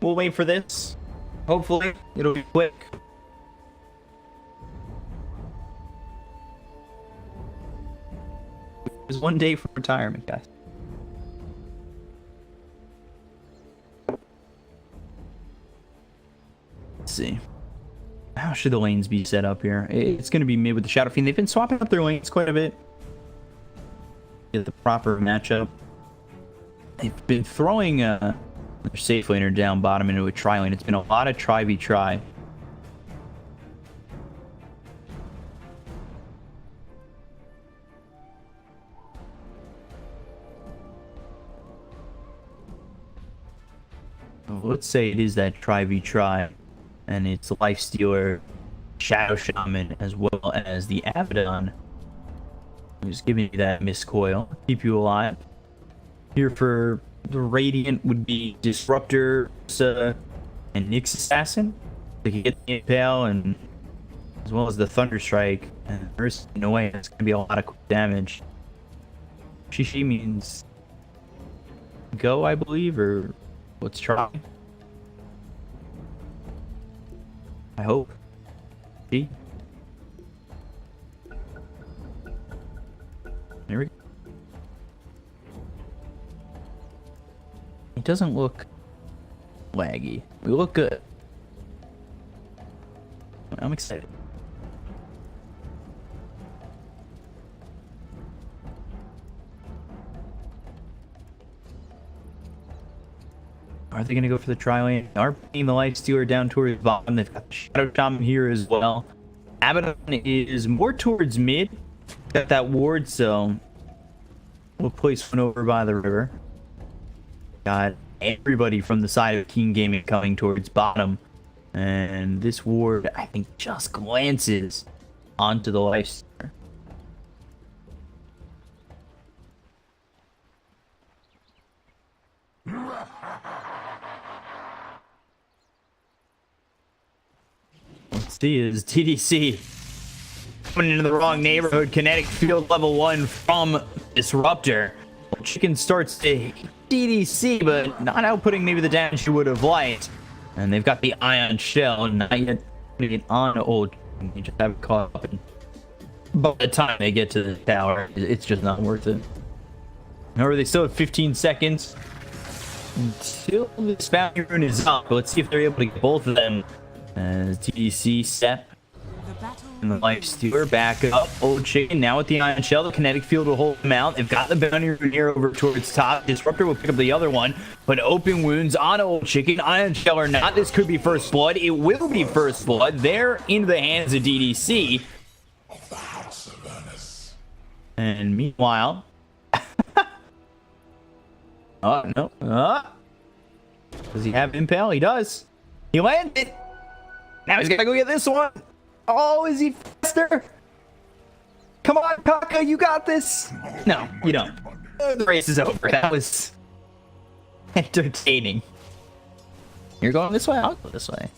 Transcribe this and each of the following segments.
We'll wait for this. Hopefully, it'll be quick. There's 1 day for retirement, guys. Let's see. How should the lanes be set up here? It's going to be mid with the Shadow Fiend. They've been swapping up their lanes quite a bit. Get the proper matchup. They've been throwing their safe laner down bottom into a tri lane. It's been a lot of try v try. Let's say it is that try v try, and it's Lifestealer, Shadow Shaman, as well as the Abaddon, who's giving you that miscoil, keep you alive. Here for the Radiant would be Disruptor, and Nyx Assassin. They can get the Impale, and as well as the Thunderstrike, and Mercy in a way, it's gonna be a lot of quick damage. Shishi means go, I believe, or let's try. I hope. See? There we go. It doesn't look laggy. We look good. I'm excited. Are they going to go for the tri-lane? They are putting the Lifestealer down towards the bottom. They've got the Shadow Shaman here as well. Abaddon is more towards mid. Got that ward, so we'll place one over by the river. Got everybody from the side of King Gaming coming towards bottom. And this ward, I think, just glances onto the Lifestealer. Let's see, is TDC coming into the wrong neighborhood. Kinetic field level 1 from Disruptor. Chicken starts to DDC, but not outputting maybe the damage she would have liked. And they've got the Ion Shell, not yet putting it on old. You just have it caught up. And by the time they get to the tower, it's just not worth it. However, they still have 15 seconds until this bounty rune is up. Let's see if they're able to get both of them. As TDC step and the Lifestealer back up. Old Chicken now with the Ion Shell. The Kinetic Field will hold them out. They've got the bounty rune here over towards top. Disruptor will pick up the other one, but open wounds on Old Chicken. Ion Shell or not, this could be first blood. It will be first blood. They're into the hands of DDC. And meanwhile, oh no, does he have Impale? He does. He landed. Now he's gotta go get this one. Oh, is he faster? Come on, Kaka, you got this. No, you don't. The race is over. That was entertaining. You're going this way? I'll go this way.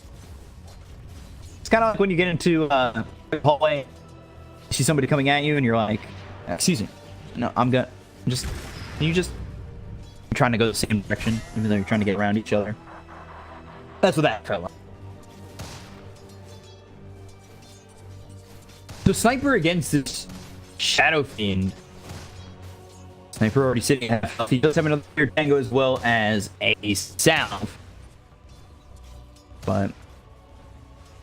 It's kind of like when you get into a hallway, you see somebody coming at you, and you're like, excuse me. No, I'm just, you're trying to go the same direction, even though you're trying to get around each other. That's what that felt like. So Sniper against this Shadow Fiend. Sniper already sitting at half health. He does have another Fear Tango as well as a Salve. But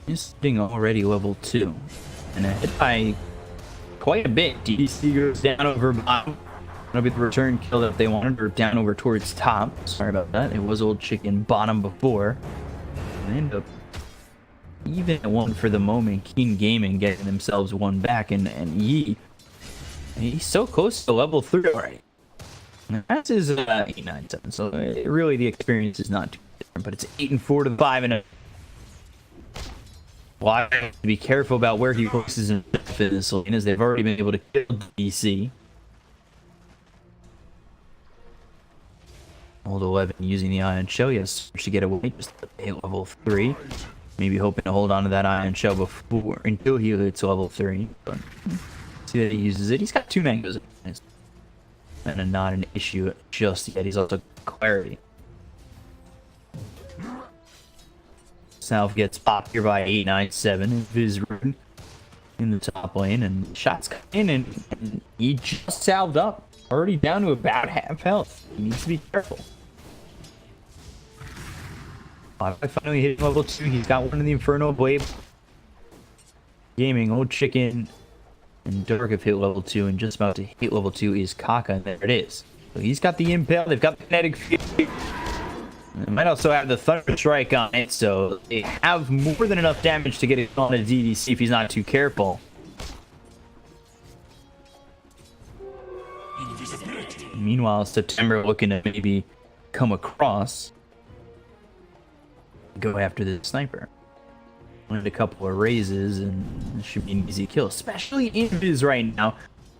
he's sitting already level 2. And ahead by quite a bit. DDC goes down over bottom. That'll be the return kill that they wanted, or down over towards top. Sorry about that. It was Old Chicken bottom before. And they end up even at one for the moment. King Gaming getting themselves one back, and he's so close to level 3 already. That's his 8, 9, 7. So really the experience is not too different, but it's 8 and 4 to the 5 and a. Why well, to be careful about where he focuses in this lane, as they've already been able to kill DC. Old 11 using the Ion Shell, yes, to get away just to hit level 3. Maybe hoping to hold on to that Ion Shell before until he hits level 3. But see that he uses it. He's got 2 mangoes, and not an issue just yet. He's also clarity. Salve gets popped here by 897. Vizrud in the top lane, and shots come in, and he just salved up. Already down to about half health. He needs to be careful. Finally hit level 2. He's got one of the Inferno Blade. Gaming, Old Chicken, and Dark have hit level 2, and just about to hit level 2 is Kaka, and there it is. So he's got the Impale, they've got the Kinetic Field. They might also have the Thunder Strike on it, so they have more than enough damage to get it on a DDC if he's not too careful. Meanwhile, September looking to maybe come across, go after the sniper. Wanted a couple of raises, and it should be an easy kill, especially in Viz right now.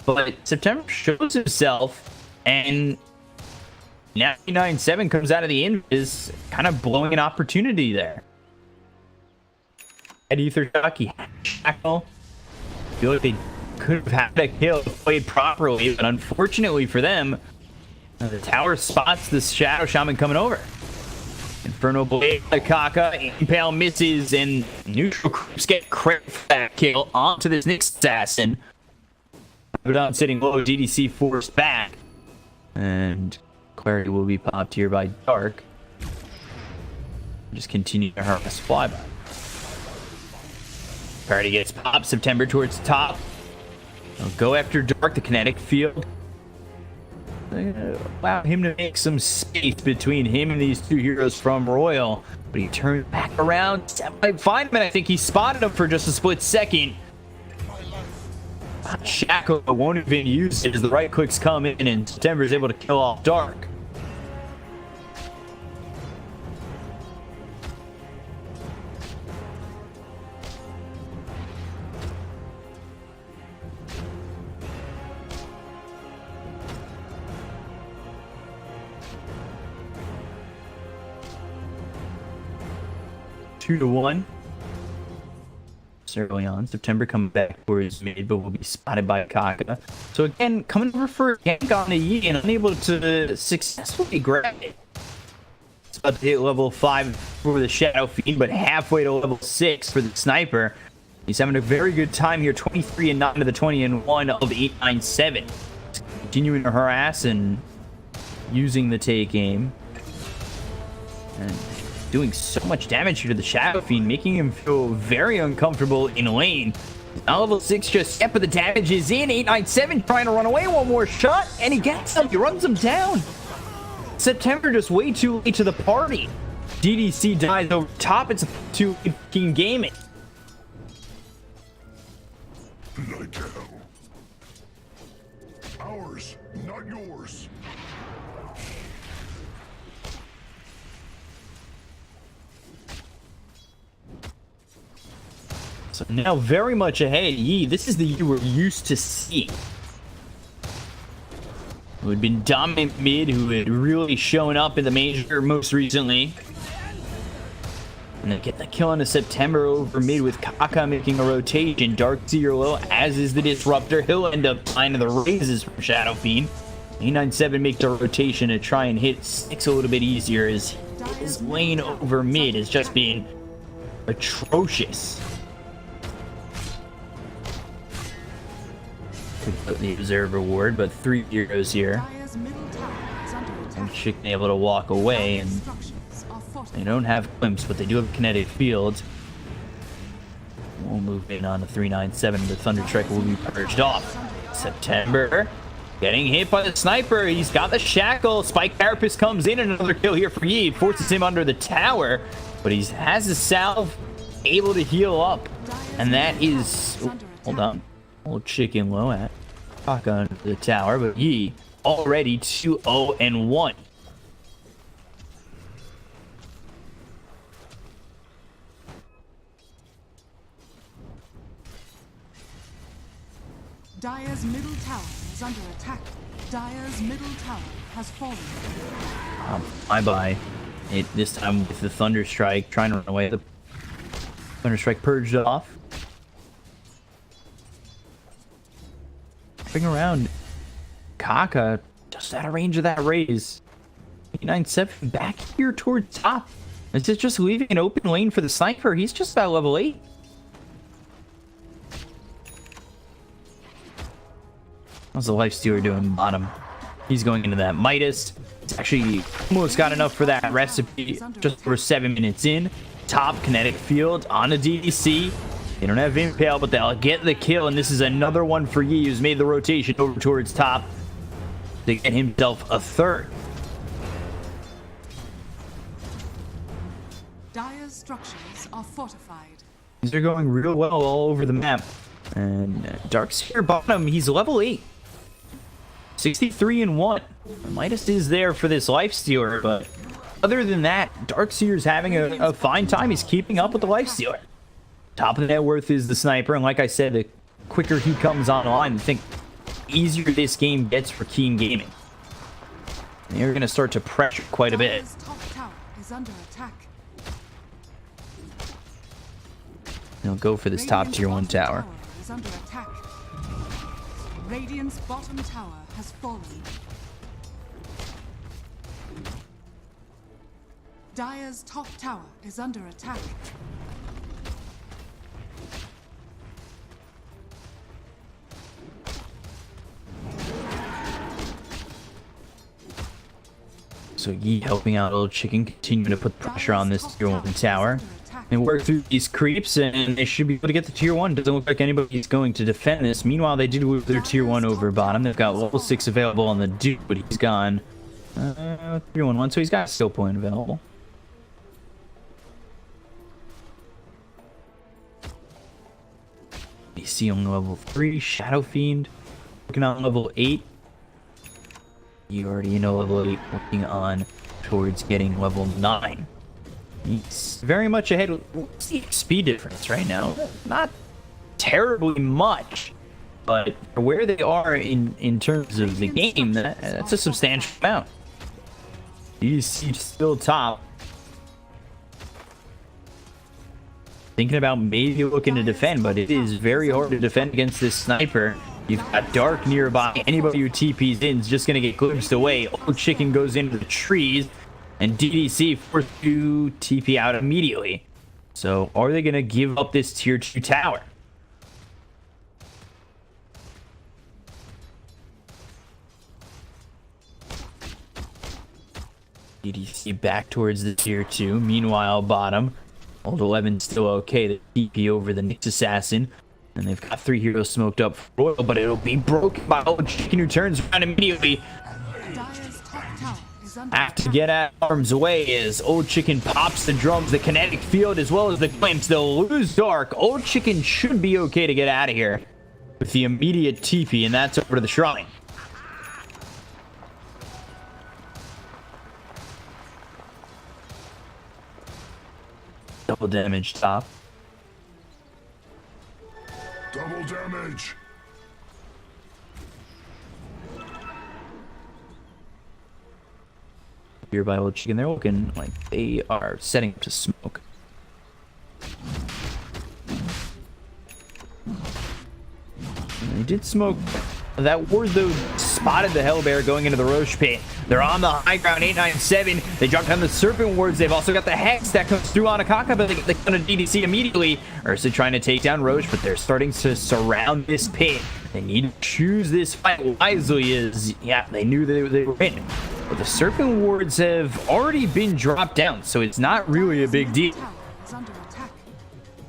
But September shows himself, and now 9-7 comes out of the invis, kind of blowing an opportunity there. At Ether Shock, he had Shackle. I feel like they could have had a kill played properly, but unfortunately for them, the tower spots the Shadow Shaman coming over. Inferno Blade, Kaka, Impale misses, and neutral groups get credit for that kill onto this next assassin. Without sitting low, DDC forced back. And Clarity will be popped here by Dark. Just continue to harass Flyby. Clarity gets popped, September towards the top. They'll go after Dark, the Kinetic Field. Allow him to make some space between him and these two heroes from Royal, but he turns back around. Feynman, I think he spotted him for just a split second. Shackle won't even use it as the right clicks come in, and September is able to kill off Dark. Two to 1. Early on, September coming back for his mid, but will be spotted by Kaka. So again, coming over for a gank on the Yi and unable to successfully grab it. It's about to hit level 5 for the Shadow Fiend, but halfway to level 6 for the Sniper. He's having a very good time here, 23 and 9 to the 20 and 1 of 897. Continuing to harass and using the take aim. And doing so much damage here to the Shadow Fiend, making him feel very uncomfortable in lane. Now level 6 just yet, but the damage is in. 897 trying to run away. One more shot, and he gets him. He runs him down. September just way too late to the party. DDC dies over top. It's a 2-15 gaming. Lie down. Ours, not yours. So now very much ahead. Yi, this is the Yi we're used to seeing. Who had been dominant mid, who had really shown up in the major most recently. And they get the kill on the September over mid with Kaka making a rotation. Dark Seer low, as is the Disruptor. He'll end up finding the raises from Shadow Fiend. 897 makes a rotation to try and hit 6 a little bit easier, as his lane over mid is just being atrocious. The observe reward, but 3 heroes here. And Chick able to walk away, and they don't have glimpse, but they do have kinetic field. We'll move in on the 397. The Thunder Strike will be purged off. September getting hit by the Sniper. He's got the Shackle. Spike Carapace comes in, and another kill here for Yi. Forces him under the tower, but he has the salve, able to heal up, and that is... hold on. Old Chicken low at Kaka under the tower, but Yi already 2-0 and 1. Dire's middle tower is under attack. Dire's middle tower has fallen. Bye-bye. This time with the Thunder Strike, trying to run away. The Thunder Strike purged off. Around Kaka just out of range of that raise. 897 back here towards top. Is it just leaving an open lane for the sniper? He's just about level 8. How's the Lifestealer doing bottom? He's going into that Midas. It's actually almost got enough for that recipe. Just over 7 minutes in. Top kinetic field on a DDC. They don't have Impale, but they'll get the kill. And this is another one for Yi, who's made the rotation over towards top to get himself a third. Dire's structures are fortified. These are going real well all over the map. And Darkseer bottom, he's level 8. 63 and 1. Midas is there for this Lifestealer, but other than that, Darkseer's having a fine time. He's keeping up with the Lifestealer. Top of the net worth is the sniper, and like I said, the quicker he comes online, I think the easier this game gets for Keen Gaming. They're going to start to pressure quite a bit. Dire's top tower is under attack. They'll go for this top tier 1 tower. Is under attack. Radiant's bottom tower has fallen. Dire's top tower is under attack. So Yi helping out Old Chicken, continuing to put pressure on this tier 1 tower. And work through these creeps, and they should be able to get the tier 1. Doesn't look like anybody's going to defend this. Meanwhile, they did move their tier 1 over bottom. They've got level 6 available on the Duke, but he's gone 3-1-1, so he's got a skill point available. You see on level 3, Shadow Fiend working on level 8. You already know level 8 working on towards getting level 9. He's very much ahead. What's the XP difference right now? Not terribly much, but where they are in terms of the game, that's a substantial amount. He's still top. Thinking about maybe looking to defend, but it is very hard to defend against this sniper. You've got Dark nearby. Anybody who TP's in is just going to get glimpsed away. Old Chicken goes into the trees. And DDC forced to TP out immediately. So are they going to give up this tier 2 tower? DDC back towards the tier 2. Meanwhile, bottom. Old 11 still okay. The TP over the Nyx Assassin. And they've got 3 heroes smoked up for Royal, but it'll be broken by Old Chicken, who turns around immediately. Dire's top tower is under Have to attack. get out arms away as Old Chicken pops the drums, the kinetic field, as well as the glimpse. They'll lose Dark. Old Chicken should be okay to get out of here with the immediate TP, and that's over to the shrine. Double damage top. Double damage. Here by Old Chicken, they're looking like they are setting up to smoke. And they did smoke. That ward, though, spotted the Hellbear going into the Roche pit. They're on the high ground, 897. They drop down the Serpent wards. They've also got the Hex that comes through on Akaka, but they going to DDC immediately. Ursa trying to take down Roche, but they're starting to surround this pit. They need to choose this fight wisely, as, yeah, they knew they were in. But the Serpent wards have already been dropped down, so it's not really a big deal. Tower is under attack.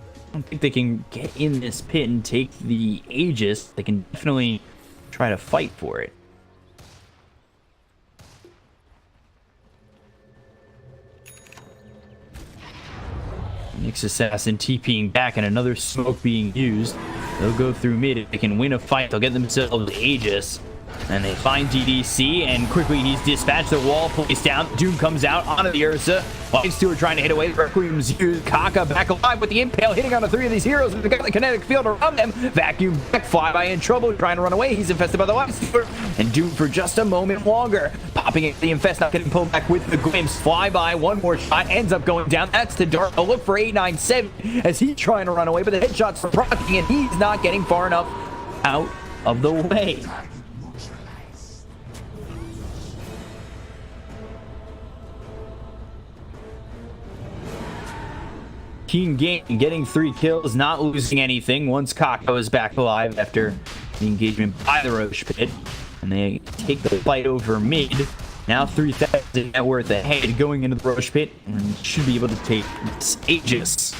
I don't think they can get in this pit and take the Aegis. They can definitely try to fight for it. Nyx Assassin TPing back and another smoke being used. They'll go through mid. If they can win a fight, they'll get themselves the Aegis. And they find DDC, and quickly he's dispatched. The wall placed down. Doom comes out onto the Ursa. While Stewart trying to hit away. Requiem's used. Kaka back alive with the Impale, hitting on 3 of these heroes. They've got the kinetic field around them. Vacuum back. Flyby in trouble, trying to run away. He's infested by the Life Stewart. And Doom for just a moment longer. Popping at the Infest, not getting pulled back with the glimpse. Flyby, one more shot, ends up going down. That's the Dark. A look for 897 as he's trying to run away, but the headshots are proccing, and he's not getting far enough out of the way. Team Game getting 3 kills, not losing anything once Kako is back alive after the engagement by the Roche Pit. And they take the fight over mid. Now 3,000 net worth ahead going into the Roche Pit, and should be able to take this Aegis.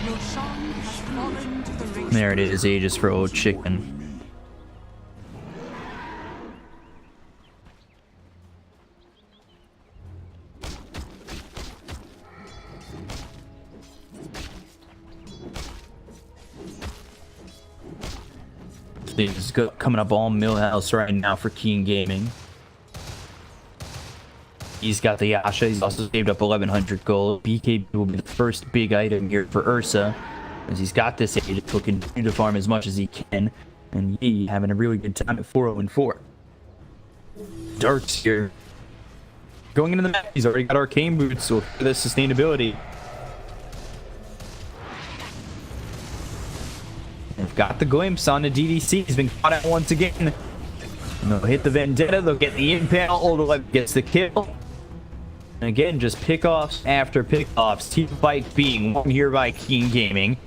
Roshan has fallen to the race. There it is, Aegis for old chicken. Things coming up all Millhouse right now for Keen Gaming. He's got the Yasha. He's also saved up 1,100 gold. BKB will be the first big item here for Ursa, as he's got this Aegis. He'll continue to farm as much as he can, and he having a really good time at 4-0-4. Dark's here. Going into the map, he's already got arcane boots, so for the sustainability. They've got the glimpse on the DDC. He's been caught out once again. And they'll hit the Vendetta. They'll get the impale. Old gets the kill. And again, just pickoffs after pickoffs. Team fight being won here by Keen Gaming.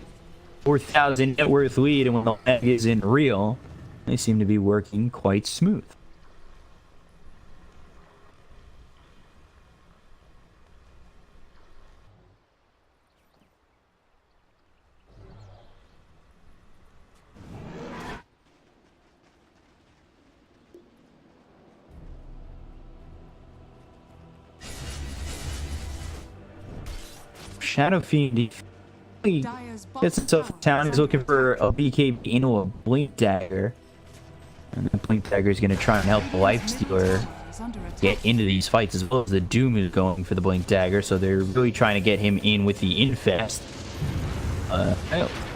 4,000 net worth lead, and when the lag isn't real, they seem to be working quite smooth. Shadow Fiend gets himself to town. He's looking for a BKB into a Blink Dagger. And the Blink Dagger is going to try and help the Lifestealer get into these fights, as well as the Doom is going for the Blink Dagger. So they're really trying to get him in with the Infest.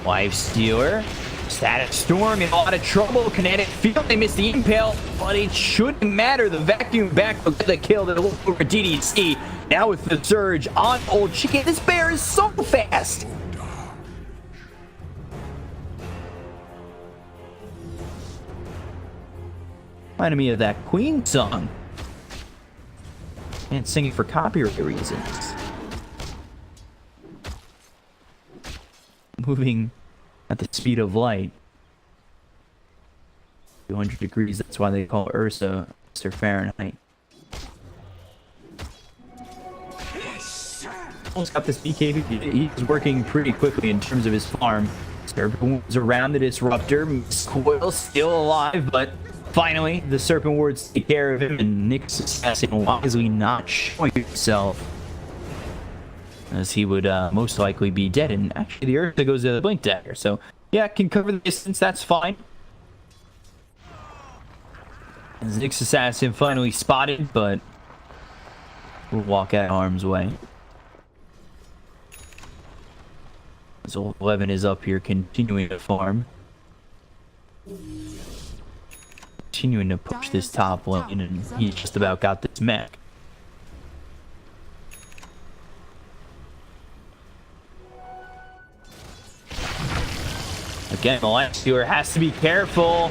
Lifestealer. Static Storm in a lot of trouble. Kinetic Field, they missed the Impale, but it shouldn't matter. The Vacuum back will get the kill. They'll look over DDC. Now with the Surge on old chicken. This bear is so fast. Reminded me of that Queen song. And singing for copyright reasons. Moving at the speed of light. 200 degrees, that's why they call Ursa Mr. Fahrenheit. Almost got this BKB. He's working pretty quickly in terms of his farm. Serpent Wards around the Disruptor. Coil still alive, but finally the Serpent Wards take care of him, and Nick's assassin wisely not showing himself, as he would most likely be dead. And actually the Ursa goes to the Blink Dagger, so yeah, can cover the distance, that's fine. As Nick's assassin finally spotted, but will walk out of harm's way. As old 11 is up here continuing to farm. Continuing to push this top lane, and he's just about got this mech. Again, the Lifestealer has to be careful.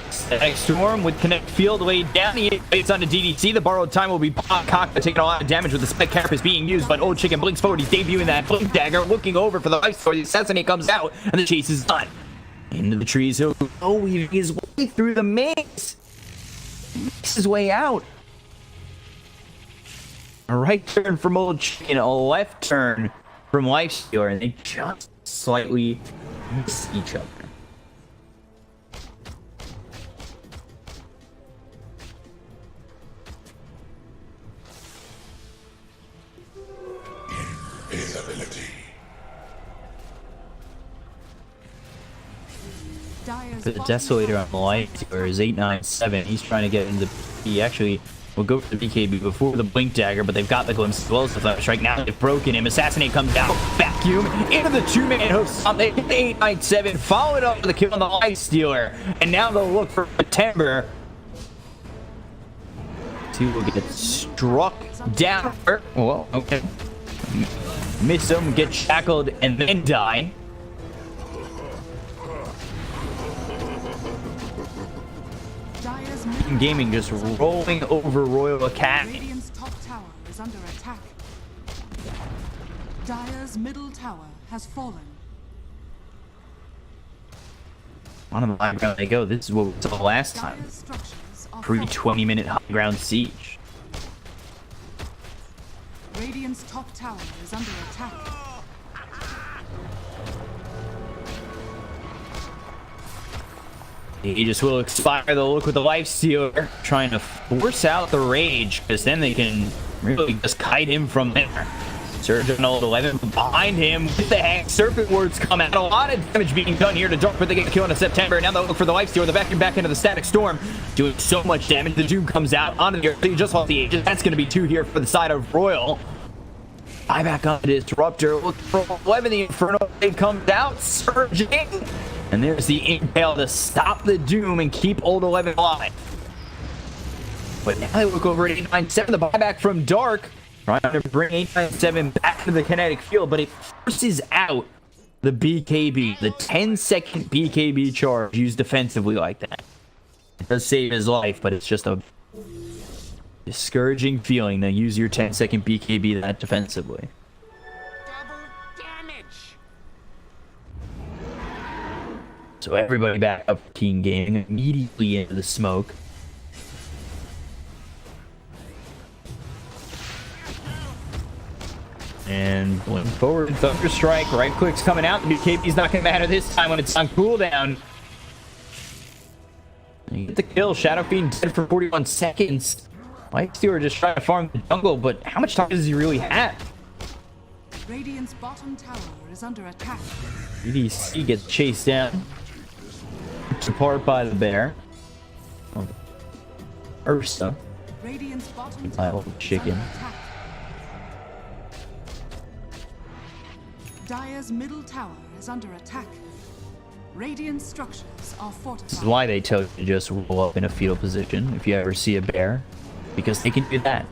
Static Storm with Connect Field laid down. He waits on the DDC. The borrowed time will be cocked, taking a lot of damage with the Spec Carapace being used, but Old Chicken blinks forward. He's debuting that Blink Dagger, looking over for the Lifestealer. The Assassinate comes out, and the chase is done. Into the trees. He'll weave his way through the maze. Makes his way out. A right turn from Old Chicken, a left turn from Lifestealer, and they just slightly miss each other. Invisibility. For the Desolator on the Lifestealer is 897. He's trying to get into. He actually will go for the BKB before the Blink Dagger, but they've got the glimpse as well as the Flash Strike. Now they've broken him. Assassinate comes down. Vacuum into the two-man hooks. They hit the 897. Followed up with a kill on the Lifestealer. And now they'll look for September. Two will get struck down. Well, okay. Miss him, get shackled, and then die. Dire's middle Gaming tower just is under rolling over Royal Academy. Radiant's top tower is under attack. Dire's middle tower has fallen. On the high ground they go. This is what we saw last time. Dire's structures are Pre falling. 20-minute high ground siege. Radiant's top tower is under attack. Aegis will expire. They'll look with the lifestealer, trying to force out the rage, because then they can really just kite him from there. Surge on old 11 behind him with the Hex. Serpent Wards come out. A lot of damage being done here to Dark, but they get killed in September. Now they'll look for the lifestealer. The vacuum back into the Static Storm, doing so much damage. The Doom comes out onto the earth. So you just lost the Aegis. That's going to be 2 here for the side of Royal. I back on Disruptor. Look for 11. The Inferno Blade comes out, surging. And there's the Impale to stop the Doom and keep old 11 alive. But now they look over at 897. The buyback from Dark, trying to bring 897 back to the kinetic field, but it forces out the BKB, the 10-second BKB charge used defensively like that. It does save his life, but it's just a discouraging feeling to use your 10-second BKB that defensively. So everybody back up Team Gaming, immediately into the smoke. And going forward, Thunder Strike, right click's coming out. The BKB's not going to matter this time when it's on cooldown. You get the kill. Shadow Fiend dead for 41 seconds. Lifestealer just trying to farm the jungle, but how much time does he really have? Radiant's bottom tower is under attack. EDC gets chased down. Ripped apart by the bear. Oh. Ursa. Radiant's bottom My tower old is chicken. under attack. Dire's middle tower is under attack. Radiant structures are This is fortified. why they tell you to just roll up in a fetal position if you ever see a bear, because they can do that.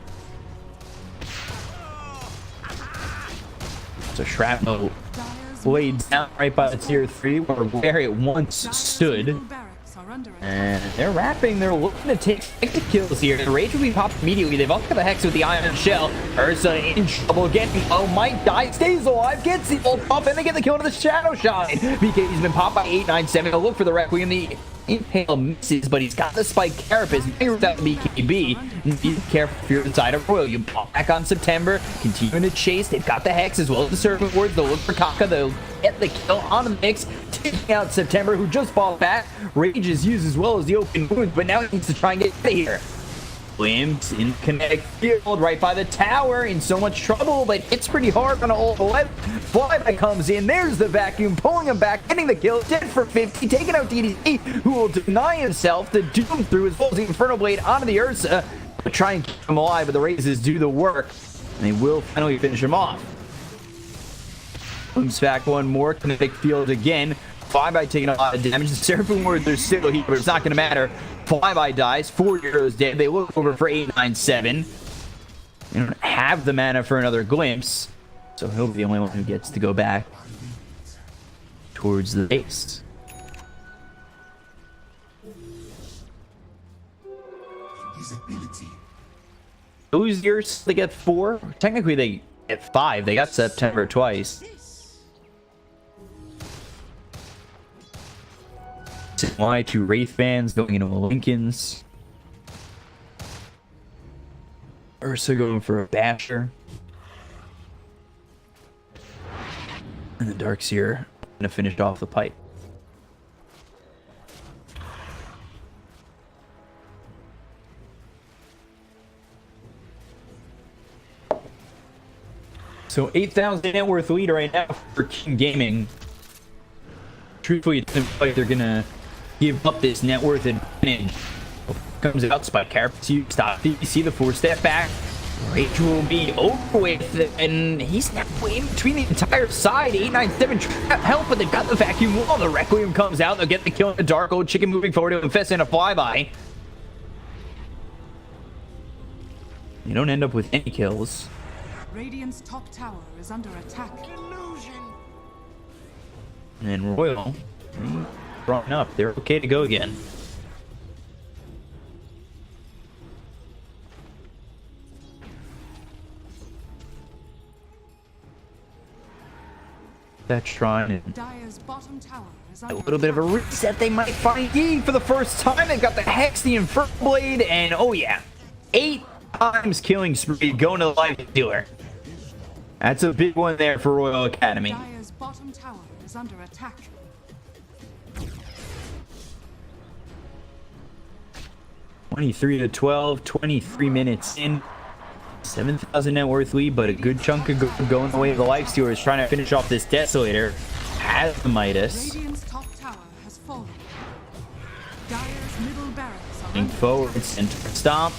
So Shrapnel Dire's laid middle down right by the tier 3 where it once Dire's stood. middle barracks are under attack. And they're wrapping. They're looking to take the kills here. The Rage will be popped immediately. They've also got the Hex with the Iron Shell. Ursa in trouble again. Oh, might die. Stays alive. Gets the ult off. And they get the kill to the Shadow Shine. BKB's been popped by 897. They'll look for the Requiem. The Impale misses, but he's got the Spike Carapace. Maybe without the BKB. Be careful if you're inside of Royal. You pop back on September. Continuing to chase. They've got the Hex as well as the Serpent Wards. They'll look for Kaka. They'll get the kill on the mix. Taking out September, who just fought back. Rage is used as well as the open wounds, but now he needs to try and get out of here. Williams in kinetic field right by the tower, in so much trouble, but hits pretty hard on an old 11. Flyby comes in, there's the vacuum, pulling him back, getting the kill, dead for 50, taking out DDC, who will deny himself the Doom through as well as the Inferno Blade onto the Ursa, but try and keep him alive, but the Razes do the work, and they will finally finish him off. Comes back one more, kinetic field again. Flyby taking a lot of damage. The Seraphim Wards are still here, but it's not going to matter. Flyby dies. 4 heroes dead. They look over for 897. They don't have the mana for another glimpse, so he'll be the only one who gets to go back towards the base. Those years they get 4. Technically they get 5. They got September twice. Why 2 Wraith fans going into Lincolns. Ursa going for a Basher. And the Darkseer gonna finish off the pipe. So 8,000 net worth lead right now for King Gaming. Truthfully, it doesn't feel like they're gonna give up this net worth advantage. Comes out, Spike Carapace, you stop. You see the 4-step back. Rage will be over with, and he's now in between the entire side. 897 trying to help, but they've got the vacuum wall. The Requiem comes out. They'll get the kill in the dark. Old Chicken moving forward to infest in a flyby. You don't end up with any kills. Radiant's top tower is under attack. And Royal, brought up. They're okay to go again. that shrine and Dire's bottom tower is a under little bit of a reset. They might find Yi for the first time. They've got the Hex, the Infernal Blade, and oh yeah, 8 times killing spree going to the Life Stealer. That's a big one there for Royal Academy. Dire's bottom tower is under attack. 23-12, 23 minutes in. 7,000 net worth lead, but a good chunk of going the way of the Life Stealers, trying to finish off this Desolator. Has the Midas. Radiant's top tower has fallen. Dire's middle barracks are Looking under forward, center stomp.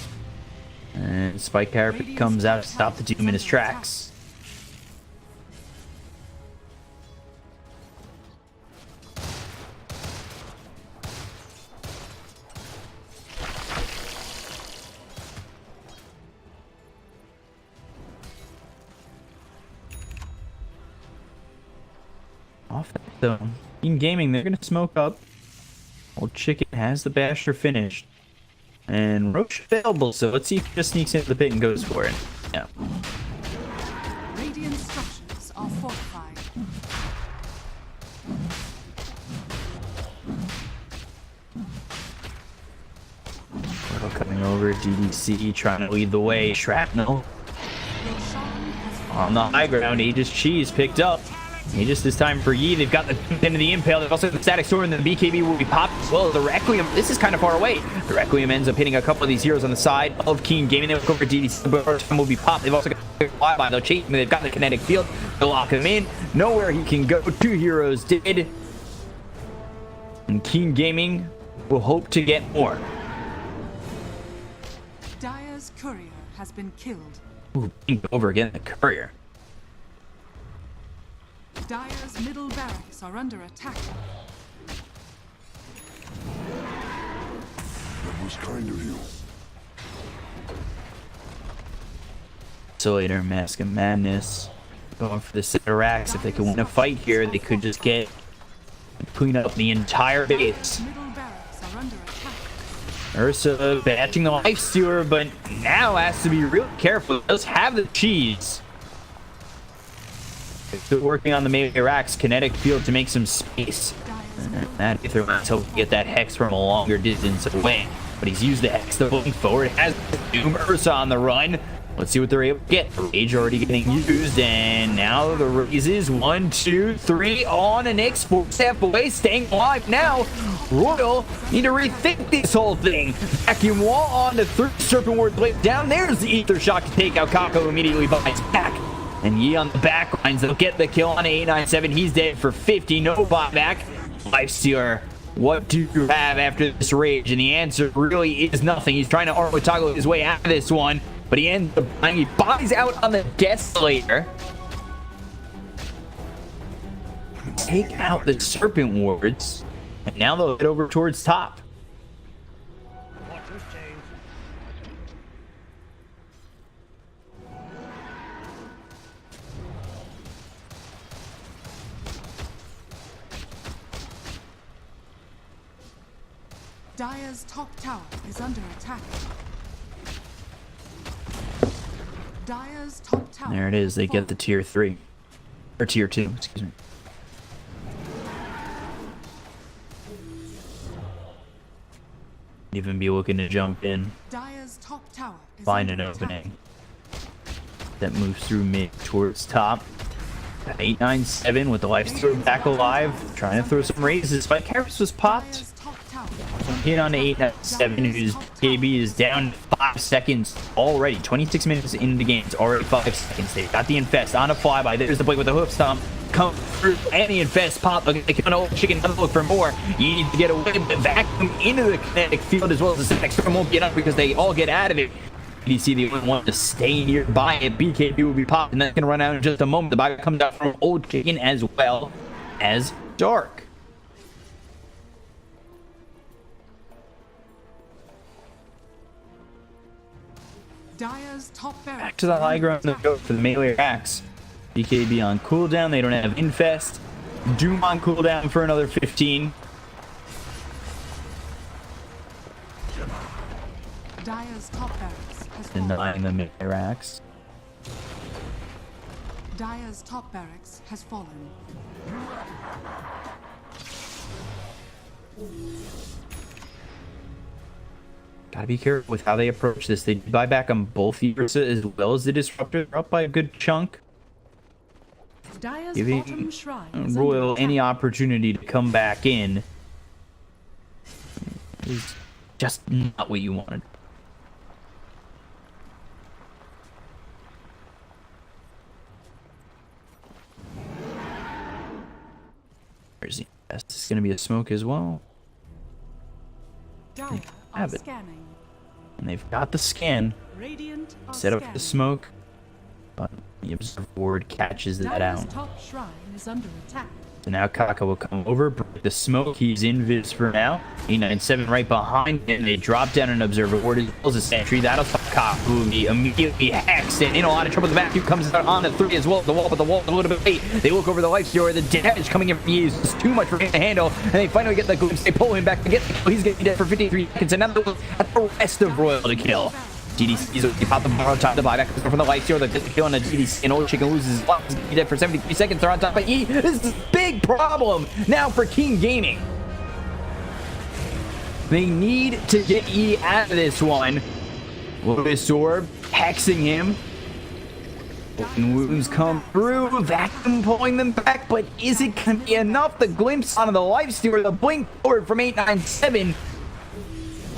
And Spike Carpet comes out to stop the Doom in his tracks. Off that though. In gaming, they're gonna smoke up. Old Chicken has the Basher finished. And Roach available, so let's see if he just sneaks into the pit and goes for it. Yeah. Radiant structures are fortified. Portal coming over, DDC trying to lead the way. Shrapnel Roshan has on the high ground. Aegis Cheese picked up. Aegis this time for Yi. They've got the into the Impale. They've also got the Static Sword, and then the BKB will be popped as well. The Requiem, this is kind of far away. The Requiem ends up hitting a couple of these heroes on the side of Keen Gaming. They look over DDC, but first time will be popped. They've also got the flyby. They'll chase him. They've got the kinetic field. They'll lock him in. Nowhere he can go. 2 heroes did. And Keen Gaming will hope to get more. Dire's courier has been killed. Ooh, over again, the Courier. Dire's middle barracks are under attack. That was kind of you. Desolator, Mask of Madness. Going for the Ceterax. If they can win a fight here, they could just get clean up the entire base. Middle barracks are under attack. Ursa batching the Life Stealer, but now has to be real careful. Does have the cheese. Still working on the Rax kinetic field to make some space. That Aether might help get that Hex from a longer distance away. But he's used the Hex to moving forward. Has Doom Ursa on the run. Let's see what they're able to get. Rage already getting used, and now the raises 1, 2, 3 on an X, 4 step away, staying alive now. Royal need to rethink this whole thing. Vacuum wall on the 3 Serpent Ward Blade down. There's the Ether Shock to take out Kako, immediately buys back. And Yi on the back lines, they'll get the kill on 897. He's dead for 50, no buyback. Life Stealer, what do you have after this rage? And the answer really is nothing. He's trying to armor toggle his way out of this one, but he ends up buying. He buys out on the Desolator. Take out the Serpent Wards, and now they'll head over towards top. Dire's top tower is under attack. Dire's top tower. There it is. They get the tier 3. Or tier 2, excuse me. Even be looking to jump in. Dire's top tower is Find an under attack. opening. That moves through mid towards top. 897 with the Life Stealer back alive. Trying to throw some raises. Spike Harris was popped. Dire's top tower. Hit on 897, whose KB is down 5 seconds already. 26 minutes into the game. It's already 5 seconds. They've got the Infest on a flyby. There's the Blade with the hoof stomp. Come through, and the Infest pop. They come on Old Chicken, another look for more. You need to get away, but vacuum into the kinetic field as well as the next one won't get up because they all get out of it. You see the only one to stay nearby it. BKB will be popped, and that's going to run out in just a moment. The buyback comes out from Old Chicken as well as Dark. Dire's top barracks. Back to the high ground to go for the melee axe. BKB on cooldown. They don't have Infest. Doom on cooldown for another 15. Dire's top barracks has fallen. Denying the melee axe. Dire's top barracks has fallen. Gotta be careful with how they approach this. They buy back on both Ursa as well as the Disruptor. They're up by a good chunk. Dire's Giving bottom shrine is Royal under any attack. opportunity to come back in is just not what you wanted. There's the best. It's gonna be a smoke as well. Dire are have it. scanning. And they've got the scan Radiant are set up scanning. the smoke, but the observer ward catches that Dire's out. top shrine is under attack. So now Kaka will come over, break the smoke. He's in Viz for now. 897 right behind him. They drop down an observer ward as well as a sentry. That'll stop Kaka, who he immediately hacks and in a lot of trouble. The vacuum comes out on the 3 as well. The wall, but the wall a little bit late. They look over the life stealer. The damage coming in from he is just too much for him to handle. And they finally get the glimpse. They pull him back to get the kill. He's getting dead for 53 seconds. And now they look at the rest of Royal to kill. DDC's okay, pop the bar on top of the buyback from the life stealer. They get the kill on the DDC, and Old Chicken loses his life. He's gonna be dead for 73 seconds. They're on top of E. This is a big problem now for King Gaming. They need to get E out of this one. Lotus Orb hexing him. And wounds come through. Vacuum pulling them back, but is it gonna be enough? The glimpse onto the life stealer, the blink forward from 897.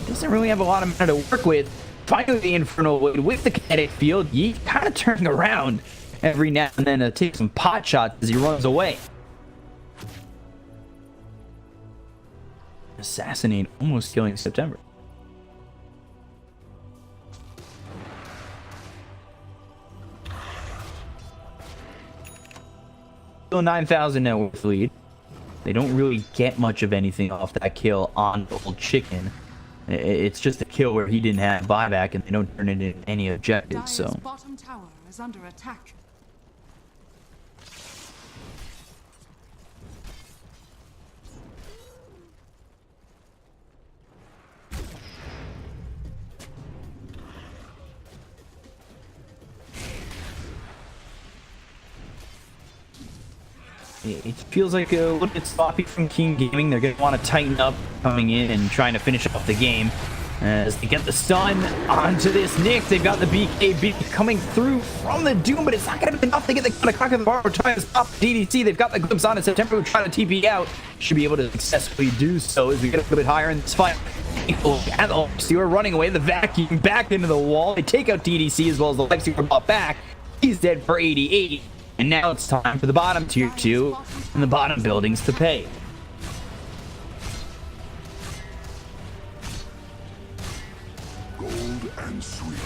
Doesn't really have a lot of mana to work with. Finally, the Infernal Blade with the kinetic field. Yeet kind of turning around every now and then to take some pot shots as he runs away. Assassinate, almost killing September. Still 9,000 net worth lead. They don't really get much of anything off that kill on the Old Chicken. It's just a kill where he didn't have buyback and they don't turn it into any objectives, Dire's so. bottom tower is under attack. It feels like a little bit sloppy from King Gaming. They're going to want to tighten up coming in and trying to finish off the game. As they get the stun onto this Nick, they've got the BKB coming through from the Doom, but it's not going to be enough to get the clock of the bar. We're trying to stop DDC. They've got the glimpse on in September. We're trying to TP out. Should be able to successfully do so as we get a little bit higher in this fight. And the Stealer running away. The vacuum back into the wall. They take out DDC as well as the Life Stealer brought back. He's dead for 88. And now it's time for the bottom tier 2 and the bottom buildings to pay. Gold and sweet.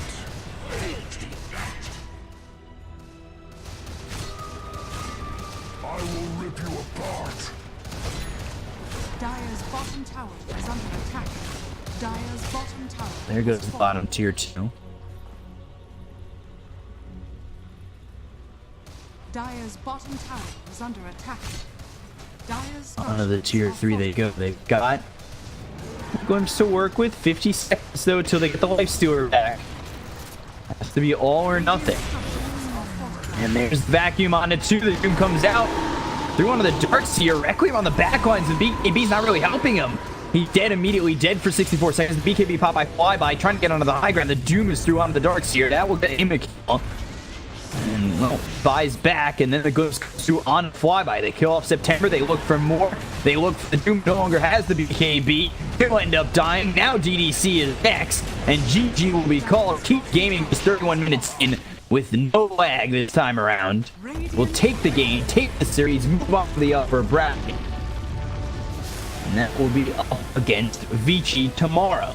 I will rip you apart. Dire's bottom tower is under attack. Dire's bottom tower. There goes has the fallen. bottom tier 2. Dire's bottom tower is under attack. Dire's Onto the structures tier are 3 they fortified. go. They've got glimpse to work with. 50 seconds though till they get the Life Stealer back. Has to be all or nothing. And there's vacuum on it too. The Doom comes out through one of the darts here. Requiem on the back lines, and BKB's not really helping him. He's dead immediately, dead for 64 seconds. The BKB pop by flyby, trying to get onto the high ground. The Doom is through onto the darts here. That will get him a kill. And well, buys back, and then the Ghost comes through on flyby. They kill off September. They look for more. They look for the Doom. No longer has the BKB. He'll end up dying. Now DDC is next, and GG will be called. Keep Gaming is 31 minutes in with no lag this time around. We'll take the game, take the series, move on to the upper bracket, and that will be up against Vici tomorrow.